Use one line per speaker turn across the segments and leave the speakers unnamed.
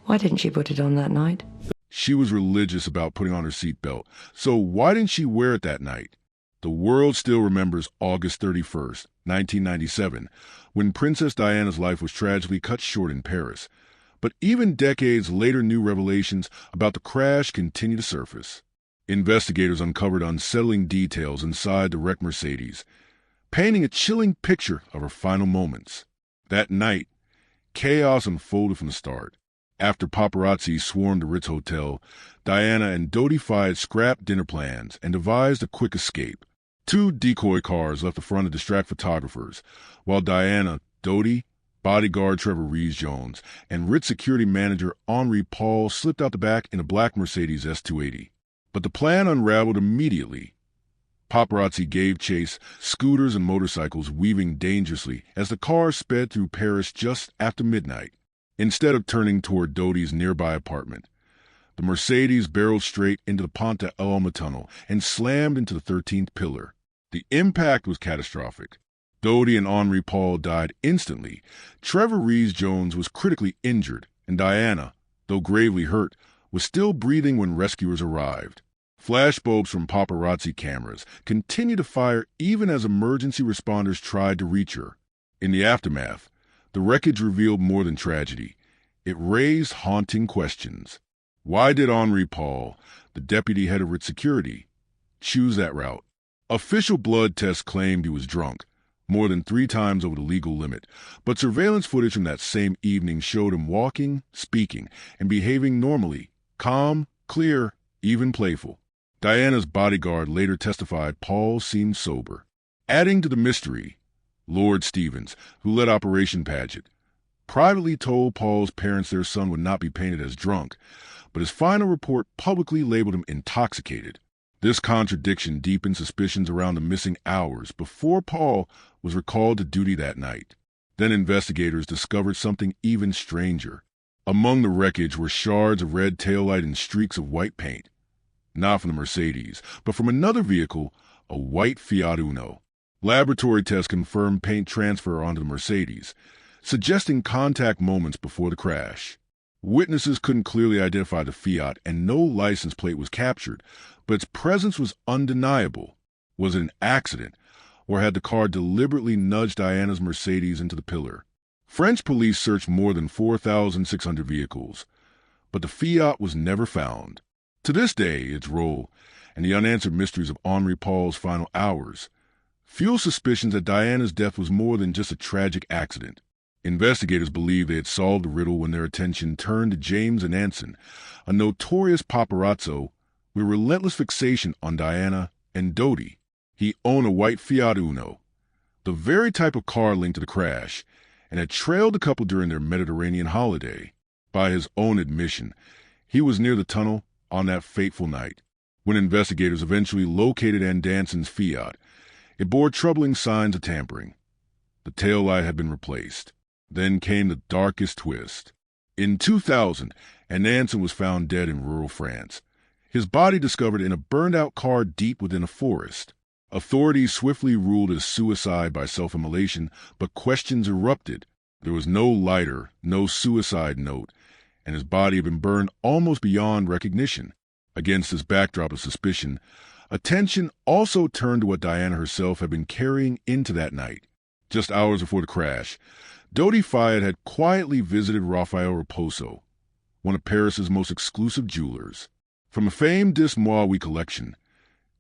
Why didn't she put it on that night?
She was religious about putting on her seatbelt, so why didn't she wear it that night? The world still remembers August 31st, 1997, when Princess Diana's life was tragically cut short in Paris. But even decades later, new revelations about the crash continue to surface. Investigators uncovered unsettling details inside the wrecked Mercedes, painting a chilling picture of her final moments. That night, chaos unfolded from the start. After paparazzi swarmed the Ritz Hotel, Diana and Dodi Fayed scrapped dinner plans and devised a quick escape. Two decoy cars left the front to distract photographers, while Diana, Dodi, bodyguard Trevor Rees-Jones, and Ritz security manager Henri Paul slipped out the back in a black Mercedes S280. But the plan unraveled immediately. Paparazzi gave chase, scooters and motorcycles weaving dangerously as the car sped through Paris just after midnight. Instead of turning toward Dodi's nearby apartment, the Mercedes barreled straight into the Pont d'Alma tunnel and slammed into the 13th pillar. The impact was catastrophic. Dodi and Henri Paul died instantly. Trevor Rees-Jones was critically injured, and Diana, though gravely hurt, was still breathing when rescuers arrived. Flashbulbs from paparazzi cameras continued to fire even as emergency responders tried to reach her. In the aftermath, the wreckage revealed more than tragedy. It raised haunting questions. Why did Henri Paul, the deputy head of Ritz security, choose that route? Official blood tests claimed he was drunk, more than 3 times over the legal limit, but surveillance footage from that same evening showed him walking, speaking, and behaving normally, calm, clear, even playful. Diana's bodyguard later testified Paul seemed sober. Adding to the mystery, Lord Stevens, who led Operation Paget, privately told Paul's parents their son would not be painted as drunk, but his final report publicly labeled him intoxicated. This contradiction deepened suspicions around the missing hours before Paul was recalled to duty that night. Then investigators discovered something even stranger. Among the wreckage were shards of red taillight and streaks of white paint. Not from the Mercedes, but from another vehicle, a white Fiat Uno. Laboratory tests confirmed paint transfer onto the Mercedes, suggesting contact moments before the crash. Witnesses couldn't clearly identify the Fiat, and no license plate was captured, but its presence was undeniable. Was it an accident, or had the car deliberately nudged Diana's Mercedes into the pillar? French police searched more than 4,600 vehicles, but the Fiat was never found. To this day, its role, and the unanswered mysteries of Henri Paul's final hours, fuel suspicions that Diana's death was more than just a tragic accident. Investigators believed they had solved the riddle when their attention turned to James Anson, a notorious paparazzo with relentless fixation on Diana and Dodi. He owned a white Fiat Uno, the very type of car linked to the crash, and had trailed the couple during their Mediterranean holiday. By his own admission, he was near the tunnel on that fateful night. When investigators eventually located Anson's Fiat, it bore troubling signs of tampering. The taillight had been replaced. Then came the darkest twist. In 2000, Anson was found dead in rural France, his body discovered in a burned-out car deep within a forest. Authorities swiftly ruled it a suicide by self-immolation, but questions erupted. There was no lighter, no suicide note, and his body had been burned almost beyond recognition. Against this backdrop of suspicion, attention also turned to what Diana herself had been carrying into that night. Just hours before the crash, Dodi Fayed had quietly visited Raphael Raposo, one of Paris's most exclusive jewelers. From a famed Dis Moi Oui collection,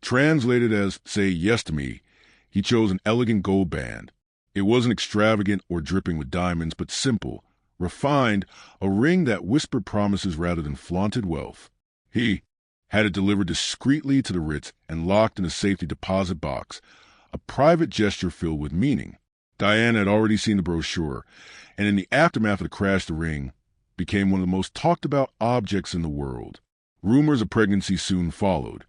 translated as Say Yes to Me, he chose an elegant gold band. It wasn't extravagant or dripping with diamonds, but simple, refined, a ring that whispered promises rather than flaunted wealth. He had it delivered discreetly to the Ritz and locked in a safety deposit box, a private gesture filled with meaning. Diana had already seen the brochure, and in the aftermath of the crash, the ring became one of the most talked-about objects in the world. Rumors of pregnancy soon followed,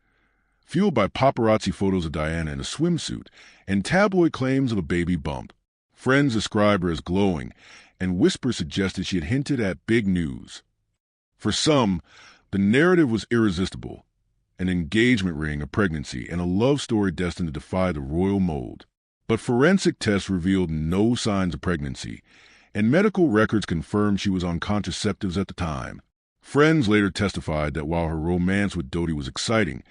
fueled by paparazzi photos of Diana in a swimsuit and tabloid claims of a baby bump. Friends described her as glowing, and whispers suggested she had hinted at big news. For some, the narrative was irresistible, an engagement ring, a pregnancy, and a love story destined to defy the royal mold. But forensic tests revealed no signs of pregnancy, and medical records confirmed she was on contraceptives at the time. Friends later testified that while her romance with Dodi was exciting,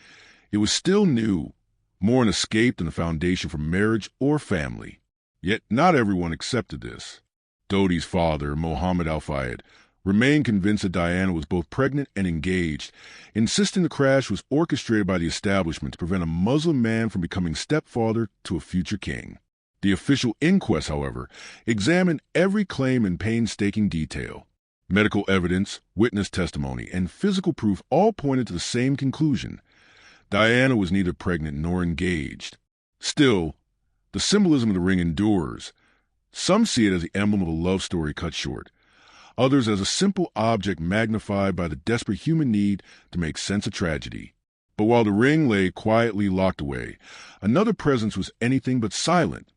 it was still new, more an escape than a foundation for marriage or family. Yet not everyone accepted this. Dodi's father, Mohammed Al-Fayed, remained convinced that Diana was both pregnant and engaged, insisting the crash was orchestrated by the establishment to prevent a Muslim man from becoming stepfather to a future king. The official inquest, however, examined every claim in painstaking detail. Medical evidence, witness testimony, and physical proof all pointed to the same conclusion. Diana was neither pregnant nor engaged. Still, the symbolism of the ring endures. Some see it as the emblem of a love story cut short, others as a simple object magnified by the desperate human need to make sense of tragedy. But while the ring lay quietly locked away, another presence was anything but silent: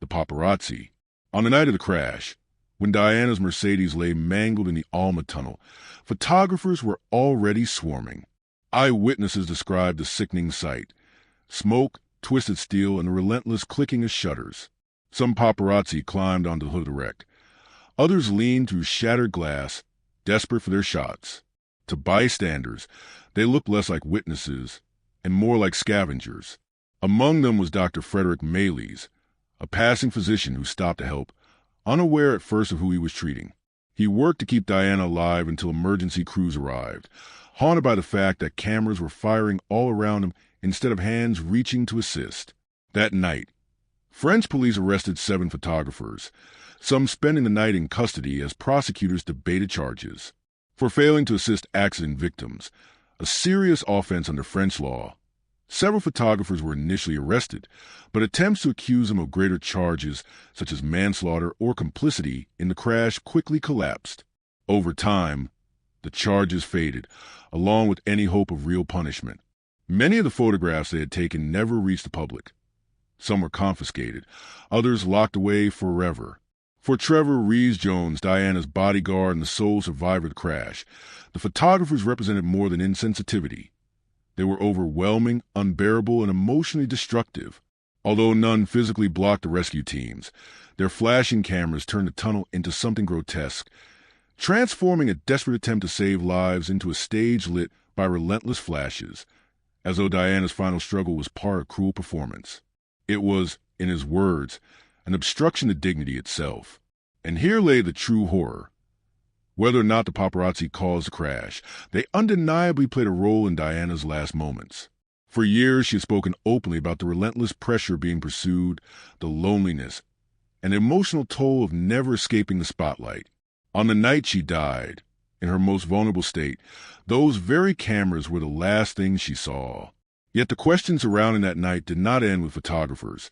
the paparazzi. On the night of the crash, when Diana's Mercedes lay mangled in the Alma tunnel, photographers were already swarming. Eyewitnesses described the sickening sight: smoke, twisted steel, and the relentless clicking of shutters. Some paparazzi climbed onto the hood of the wreck. Others leaned through shattered glass, desperate for their shots. To bystanders, they looked less like witnesses and more like scavengers. Among them was Dr. Frederick Mayles, a passing physician who stopped to help, unaware at first of who he was treating. He worked to keep Diana alive until emergency crews arrived, haunted by the fact that cameras were firing all around him instead of hands reaching to assist. That night, French police arrested 7 photographers, some spending the night in custody as prosecutors debated charges. For failing to assist accident victims, a serious offense under French law. Several photographers were initially arrested, but attempts to accuse them of greater charges, such as manslaughter or complicity in the crash, quickly collapsed. Over time, the charges faded, along with any hope of real punishment. Many of the photographs they had taken never reached the public. Some were confiscated, others locked away forever. For Trevor Rees-Jones, Diana's bodyguard and the sole survivor of the crash, the photographers represented more than insensitivity. They were overwhelming, unbearable, and emotionally destructive. Although none physically blocked the rescue teams, their flashing cameras turned the tunnel into something grotesque, transforming a desperate attempt to save lives into a stage lit by relentless flashes, as though Diana's final struggle was part of cruel performance. It was, in his words, an obstruction to dignity itself. And here lay the true horror. Whether or not the paparazzi caused the crash, they undeniably played a role in Diana's last moments. For years, she had spoken openly about the relentless pressure being pursued, the loneliness, and the emotional toll of never escaping the spotlight. On the night she died, in her most vulnerable state, those very cameras were the last things she saw. Yet the questions surrounding that night did not end with photographers.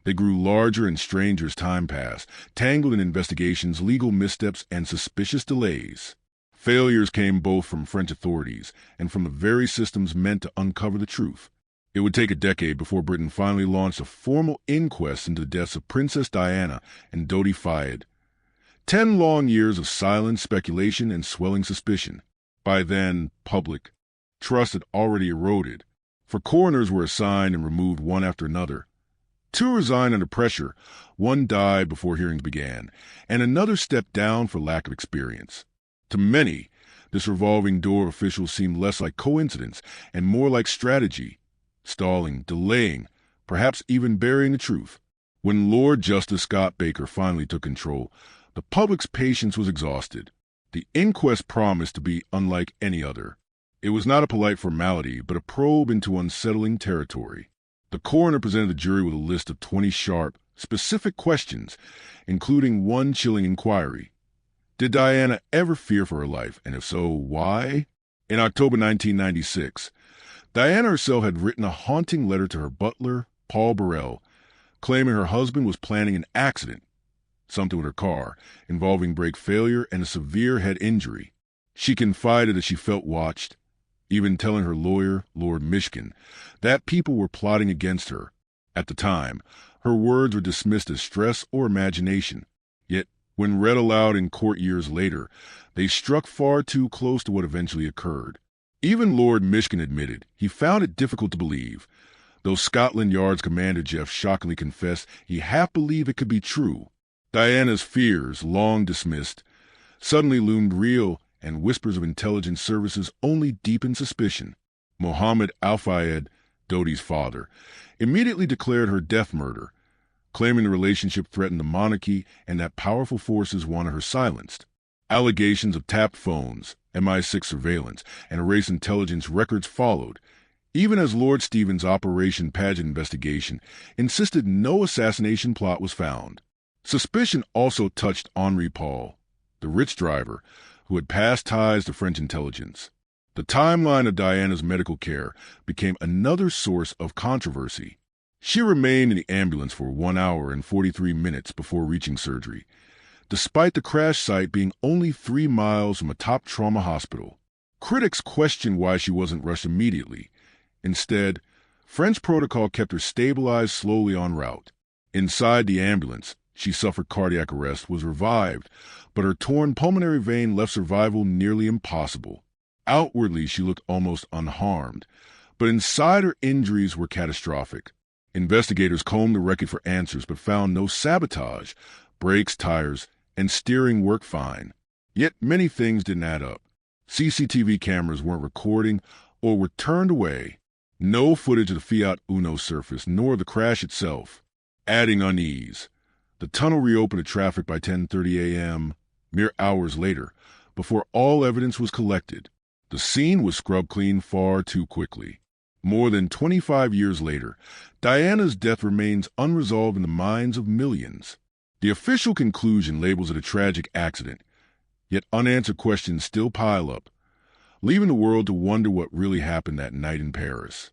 They grew larger and stranger as time passed, tangled in investigations, legal missteps, and suspicious delays. Failures came both from French authorities and from the very systems meant to uncover the truth. It would take a decade before Britain finally launched a formal inquest into the deaths of Princess Diana and Dodi Fayed. 10 long years of silence, speculation, and swelling suspicion. By then, public trust had already eroded, for coroners were assigned and removed one after another. 2 resigned under pressure, 1 died before hearings began, and another stepped down for lack of experience. To many, this revolving door of officials seemed less like coincidence and more like strategy, stalling, delaying, perhaps even burying the truth. When Lord Justice Scott Baker finally took control, the public's patience was exhausted. The inquest promised to be unlike any other. It was not a polite formality, but a probe into unsettling territory. The coroner presented the jury with a list of 20 sharp, specific questions, including one chilling inquiry. Did Diana ever fear for her life, and if so, why? In October 1996, Diana herself had written a haunting letter to her butler, Paul Burrell, claiming her husband was planning an accident, something with her car, involving brake failure and a severe head injury. She confided that she felt watched, even telling her lawyer, Lord Mishkin, that people were plotting against her. At the time, her words were dismissed as stress or imagination. Yet, when read aloud in court years later, they struck far too close to what eventually occurred. Even Lord Mishkin admitted he found it difficult to believe, though Scotland Yard's Commander Jeff shockingly confessed he half believed it could be true. Diana's fears, long dismissed, suddenly loomed real, and whispers of intelligence services only deepened suspicion. Mohammed Al-Fayed, Dodi's father, immediately declared her death murder, claiming the relationship threatened the monarchy and that powerful forces wanted her silenced. Allegations of tapped phones, MI6 surveillance, and race intelligence records followed, even as Lord Stephen's Operation Paget investigation insisted no assassination plot was found. Suspicion also touched Henri Paul, the rich driver, who had passed ties to French intelligence. The timeline of Diana's medical care became another source of controversy. She remained in the ambulance for 1 hour and 43 minutes before reaching surgery, despite the crash site being only 3 miles from a top trauma hospital. Critics questioned why she wasn't rushed immediately. Instead, French protocol kept her stabilized slowly en route. Inside the ambulance, she suffered cardiac arrest, was revived, but her torn pulmonary vein left survival nearly impossible. Outwardly, she looked almost unharmed, but inside her injuries were catastrophic. Investigators combed the wreckage for answers but found no sabotage. Brakes, tires, and steering worked fine. Yet many things didn't add up. CCTV cameras weren't recording or were turned away. No footage of the Fiat Uno surfaced, nor the crash itself, adding unease. The tunnel reopened to traffic by 10:30 a.m., mere hours later, before all evidence was collected. The scene was scrubbed clean far too quickly. More than 25 years later, Diana's death remains unresolved in the minds of millions. The official conclusion labels it a tragic accident, yet unanswered questions still pile up, leaving the world to wonder what really happened that night in Paris.